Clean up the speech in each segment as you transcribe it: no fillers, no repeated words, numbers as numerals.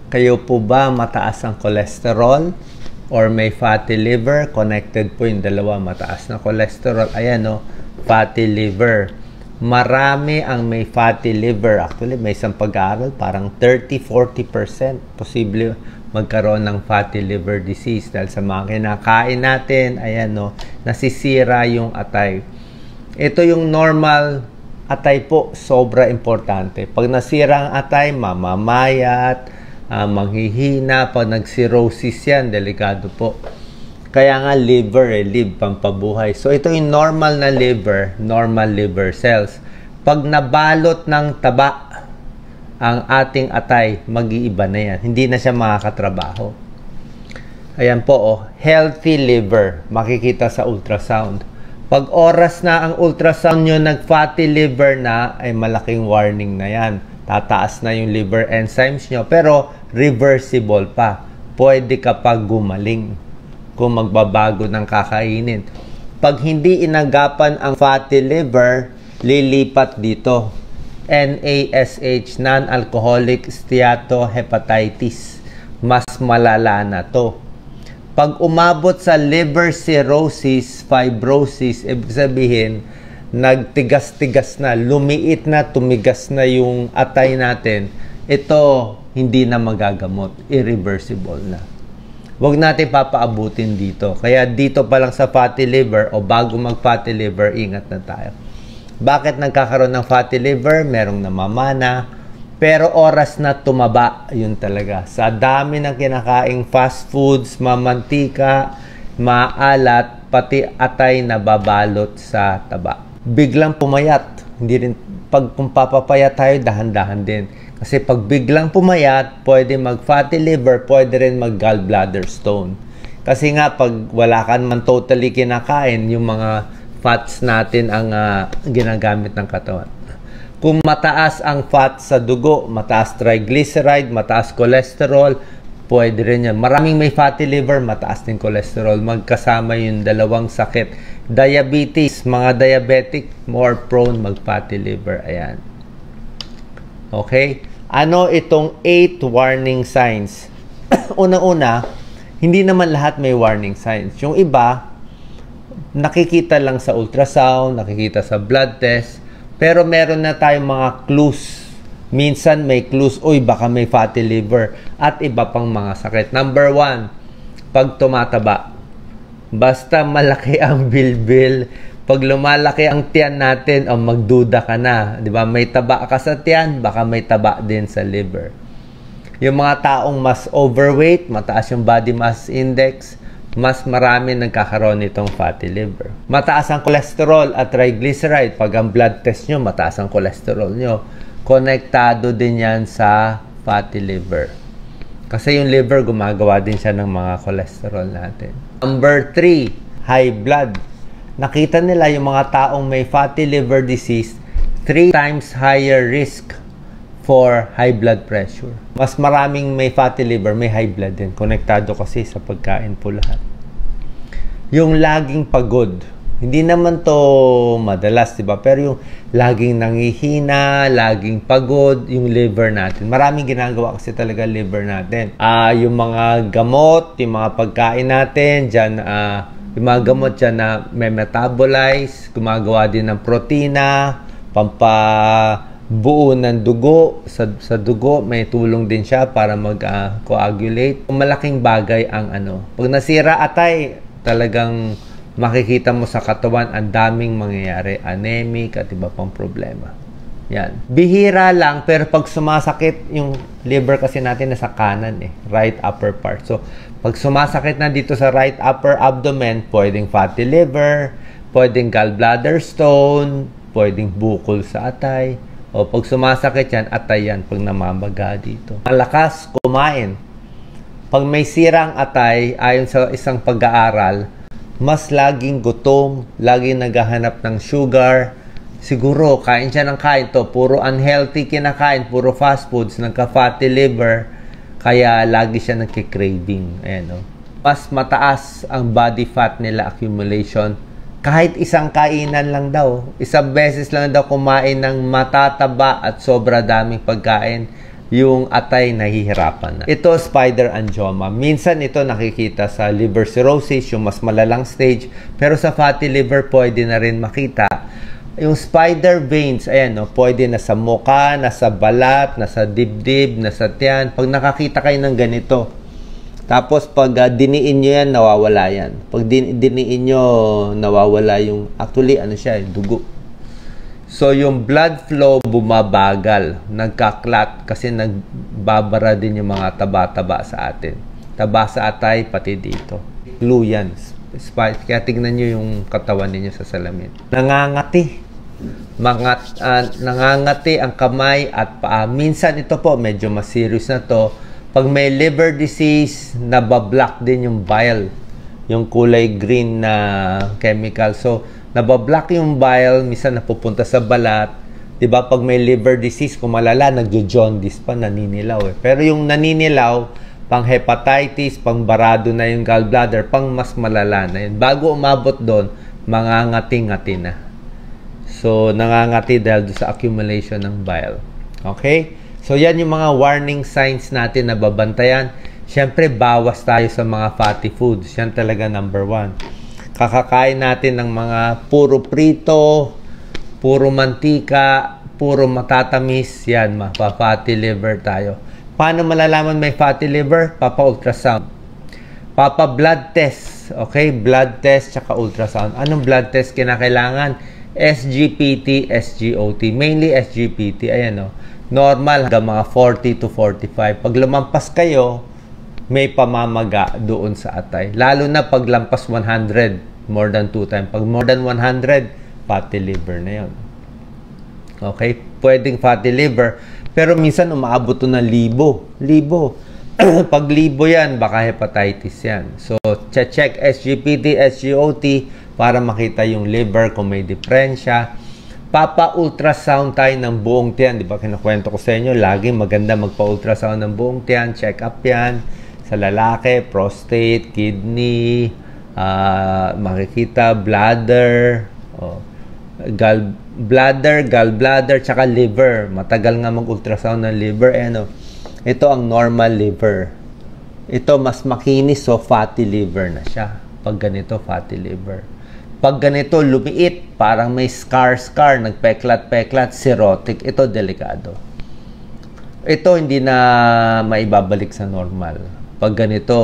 Kayo po ba mataas ang cholesterol or may fatty liver? Connected po yung dalawa, mataas na cholesterol. Ayan o, fatty liver. Marami ang may fatty liver. Actually, may isang pag-aaral, parang 30-40% posible magkaroon ng fatty liver disease dahil sa mga kinakain natin, ayan o, nasisira yung atay. Ito yung normal atay po, sobra importante. Pag nasira ang atay, mamamayat, manghihina. Pag nag-cirrhosis yan, delikado po. Kaya nga liver, pampabuhay. So ito yung normal na liver, normal liver cells. Pag nabalot ng taba ang ating atay, mag-iiba na yan. Hindi na siya makakatrabaho. Ayan po, oh, healthy liver. Makikita sa ultrasound. Pag oras na ang ultrasound nyo, nag-fatty liver na, ay malaking warning na yan. Tataas na yung liver enzymes nyo, pero reversible pa. Pwede kapag gumaling kung magbabago ng kakainin. Pag hindi inagapan ang fatty liver, lilipat dito. NASH, non-alcoholic steatohepatitis. Mas malala na to. Pag umabot sa liver cirrhosis, fibrosis, ibig sabihin, nagtigas-tigas na, lumiit na, tumigas na yung atay natin, ito hindi na magagamot, irreversible na. Huwag natin papaabutin dito. Kaya dito pa lang sa fatty liver o bago mag-fatty liver, ingat na tayo. Bakit nagkakaroon ng fatty liver? Merong namamana, pero oras na tumaba, yun talaga. Sa dami ng kinakaing fast foods, mamantika, maalat, pati atay na babalot sa taba. Biglang pumayat, hindi rin, kung papapayat tayo, dahan-dahan din. Kasi pag biglang pumayat, pwede mag-fatty liver, pwede rin mag-gallbladder stone. Kasi nga, pag wala ka man totally kinakain, yung mga fats natin ang ginagamit ng katawan. Kung mataas ang fat sa dugo, mataas triglyceride, mataas cholesterol, pwede rin yan. Maraming may fatty liver, mataas din cholesterol. Magkasama yung dalawang sakit. Diabetes, mga diabetic, more prone mag-fatty liver. Ayan. Okay? Ano itong 8 warning signs? Unang-una, hindi naman lahat may warning signs. Yung iba, nakikita lang sa ultrasound, nakikita sa blood test, pero meron na tayong mga clues. Minsan may clues, uy, baka may fatty liver at iba pang mga sakit. Number 1, pag tumataba. Basta malaki ang bilbil, pag lumalaki ang tiyan natin, magduda ka na. Di ba? May taba ka sa tiyan, baka may taba din sa liver. Yung mga taong mas overweight, mataas yung body mass index, mas marami nagkakaroon nitong fatty liver. Mataas ang cholesterol at triglyceride. Pag ang blood test nyo, mataas ang cholesterol nyo. Konektado din yan sa fatty liver. Kasi yung liver, gumagawa din siya ng mga cholesterol natin. Number 3, high blood. Nakita nila yung mga taong may fatty liver disease, 3 times higher risk for high blood pressure. Mas maraming may fatty liver, may high blood din. Konektado kasi sa pagkain po lahat. Yung laging pagod. Hindi naman to madalas, di ba? Pero yung laging nangihina, laging pagod, yung liver natin. Maraming ginagawa kasi talaga liver natin. Yung mga gamot, yung mga pagkain natin, dyan, yung mga gamot dyan na may metabolize, gumagawa din ng protina, pampabuo ng dugo. Sa dugo, may tulong din siya para mag-coagulate. Malaking bagay ang pag nasira atay, talagang makikita mo sa katawan ang daming mangyayari, anemic at iba pang problema. Yan. Bihira lang, pero pag sumasakit, yung liver kasi natin nasa kanan right upper part. So, pag sumasakit na dito sa right upper abdomen, pwedeng fatty liver, pwedeng gallbladder stone, pwedeng bukol sa atay, o pag sumasakit yan, atay yan pag namamaga dito. Malakas kumain. Pag may sirang atay, ayon sa isang pag-aaral, mas laging gutom, laging naghahanap ng sugar. Siguro, kain siya ng kain to. Puro unhealthy kinakain, puro fast foods, nagka-fatty liver. Kaya lagi siya nagki-craving. Ayan, mas mataas ang body fat nila accumulation. Kahit isang kainan lang daw. Isang beses lang daw kumain ng matataba at sobra daming pagkain. yung atay nahihirapan na. Ito, spider angioma. Minsan ito nakikita sa liver cirrhosis, yung mas malalang stage. Pero sa fatty liver, pwede na rin makita. Yung spider veins, ayan, no, pwede nasa mukha, nasa balat, nasa dibdib, nasa tiyan. Pag nakakita kayo ng ganito, tapos pag diniin nyo yan, nawawala yan. Pag diniin nyo, nawawala yung, actually, ano siya, dugo. So, yung blood flow bumabagal, nagkaklat kasi nagbabara din yung mga taba-taba sa atin. Taba sa atay, pati dito. Glue yan. Kaya tignan nyo yung katawan ninyo sa salamin. Nangangati. Nangangati ang kamay at paa. Minsan ito po, medyo mas serious na to. Pag may liver disease, nabablock din yung bile. Yung kulay green na chemical. So, nabablock yung bile, minsan napupunta sa balat. Diba? Pag may liver disease, kung malala, nagjo-jaundice pa, naninilaw eh. Pero yung naninilaw, pang hepatitis, pang barado na yung gallbladder, pang mas malala na yun. Bago umabot doon, mangangati-ngati na. So, nangangati dahil sa accumulation ng bile. Okay? So, yan yung mga warning signs natin na babantayan. Siyempre, bawas tayo sa mga fatty foods. Yan talaga number 1. Kakakain natin ng mga puro prito, puro mantika, puro matatamis. Yan, mapa-fatty liver tayo. Paano malalaman may fatty liver? Papa-ultrasound. Papa-blood test. Okay? Blood test tsaka ultrasound. Anong blood test kinakailangan? SGPT, SGOT. Mainly SGPT. Ayan o. Normal hanggang mga 40 to 45. Pag lumampas kayo, may pamamaga doon sa atay. Lalo na pag lampas 100, more than 2 times. Pag more than 100, fatty liver na yun. Okay? Pwedeng fatty liver. Pero minsan umaabot to ng libo. Pag libo yan, baka hepatitis yan. So, check SGPT, SGOT para makita yung liver kung may diferensya. Papa-ultrasound tayo ng buong tiyan. Di ba, kinukwento ko sa inyo, lagi maganda magpa-ultrasound ng buong tiyan. Check up yan. Sa lalaki, prostate, kidney, makikita, bladder, gallbladder, tsaka liver. Matagal nga mag-ultrasound ng liver. Ito ang normal liver. Ito mas makinis, so fatty liver na siya. Pag ganito, fatty liver. Pag ganito, lumiit, parang may scar, nagpeklat-peklat, cirrhotic, ito delikado. Ito hindi na maibabalik sa normal. Pag ganito,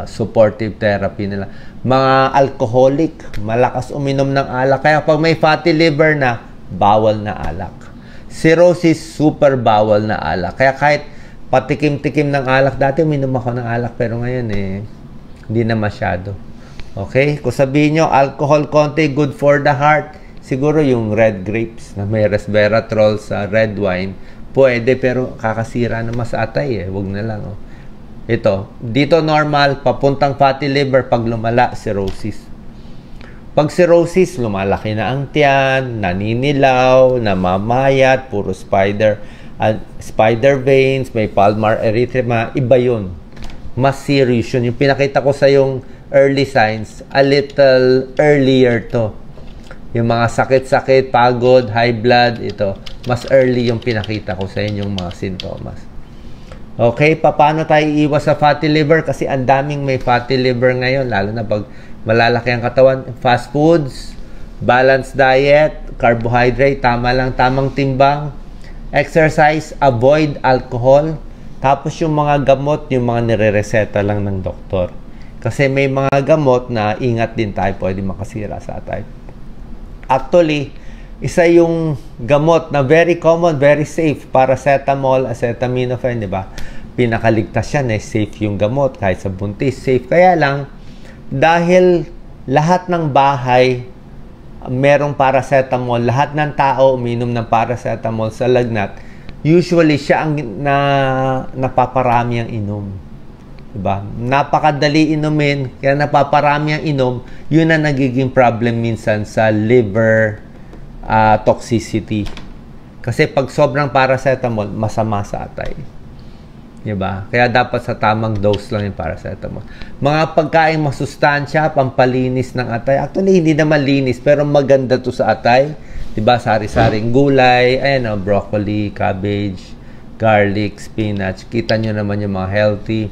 supportive therapy nila. Mga alcoholic, malakas uminom ng alak. Kaya pag may fatty liver na, bawal na alak. Cirrhosis, super bawal na alak. Kaya kahit patikim-tikim ng alak, dati uminom ako ng alak, pero ngayon hindi na masyado. Okay? Kung sabihin nyo, alcohol konti, good for the heart, siguro yung red grapes na may resveratrol sa red wine, pwede, pero kakasira naman sa atay eh. Huwag na lang. Ito, dito normal, papuntang fatty liver, pag lumala, cirrhosis. Pag cirrhosis, lumalaki na ang tiyan, naninilaw, namamayat, puro spider veins, may palmar erythema, iba yun. Mas serious yun. Yung pinakita ko sa yung early signs, a little earlier to. Yung mga sakit-sakit, pagod, high blood, ito. Mas early yung pinakita ko sa inyong mga sintomas. Okay, paano tayo iiwas sa fatty liver? Kasi ang daming may fatty liver ngayon, lalo na pag malalaki ang katawan. Fast foods, balanced diet, carbohydrate, tama lang, tamang timbang. Exercise, avoid alcohol. Tapos yung mga gamot, yung mga nire-reseta lang ng doktor. Kasi may mga gamot na ingat din tayo, pwede makasira sa atay. Actually, isa yung gamot na very common, very safe, paracetamol, acetaminophen, di ba? Pinakaligtas yan, safe yung gamot, kahit sa buntis, safe. Kaya lang, dahil lahat ng bahay, merong paracetamol, lahat ng tao uminom ng paracetamol sa lagnat, usually siya ang napaparami ang inom. Diba? Napakadali inumin, kaya napaparami ang inom, yun ang nagiging problem minsan sa liver toxicity. Kasi pag sobrang paracetamol, masama sa atay. Diba? Kaya dapat sa tamang dose lang yung paracetamol. Mga pagkain masustansya, pampalinis ng atay. Actually, hindi naman linis, pero maganda to sa atay. Diba? Sari-saring gulay, ayan, broccoli, cabbage, garlic, spinach. Kita nyo naman yung mga healthy.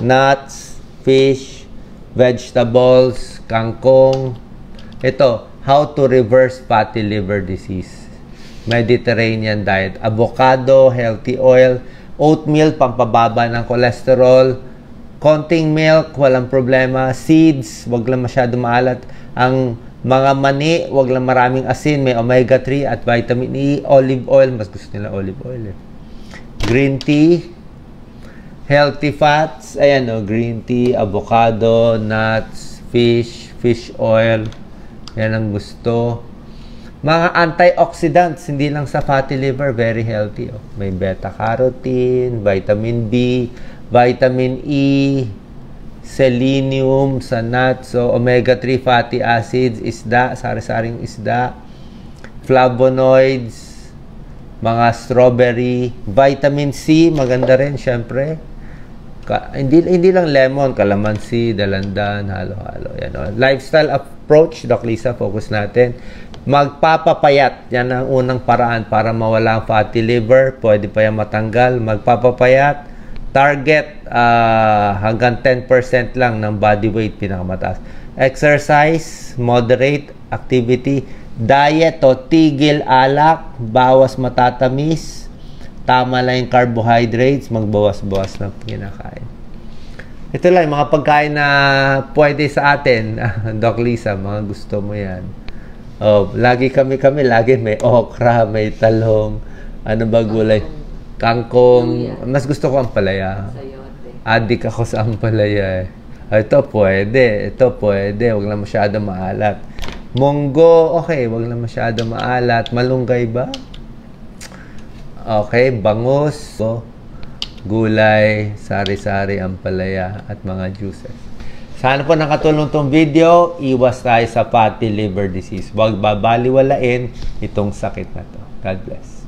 Nuts, fish, vegetables, kangkong. Ito, how to reverse fatty liver disease. Mediterranean diet. Avocado, healthy oil. Oatmeal, pampababa ng cholesterol. Konting milk, walang problema. Seeds, wag lang masyado maalat. Ang mga mani, wag lang maraming asin. May omega-3 at vitamin E. Olive oil, mas gusto nila olive oil. Green tea. Healthy fats. Ayan o, green tea, avocado, nuts, fish oil. Yan ang gusto. Mga antioxidants, hindi lang sa fatty liver, very healthy. Oh. May beta-carotene, vitamin B, vitamin E, selenium sa nuts, so omega-3 fatty acids, isda, sari-saring isda, flavonoids, mga strawberry, vitamin C, maganda rin, syempre. Hindi lang lemon, calamansi, dalandan, halo-halo. Yan, oh. Lifestyle approach, Doc Lisa, focus natin. Magpapapayat, yan ang unang paraan para mawala ang fatty liver. Pwede pa yan matanggal. Magpapapayat, target hanggang 10% lang ng body weight, pinakamataas. Exercise, moderate activity, diet o tigil alak, bawas matatamis, tama lang yung carbohydrates, magbawas-bawas ng kinakain. Ito lang, mga pagkain na pwede sa atin. Doc Lisa, mga gusto mo yan. Oh, lagi lagi may okra, may talong, ano ba gulay? Kangkong. Mas gusto ko ang palaya. Adik ako sa ampalaya. Ito pwede. Huwag lang masyado maalat. Munggo, okay. Huwag lang masyado maalat. Malunggay ba? Okay, bangus, gulay, sari-sari, ampalaya, at mga juices. Sana po nakatulong tong video. Iwas tayo sa fatty liver disease. Huwag babaliwalain itong sakit na to. God bless.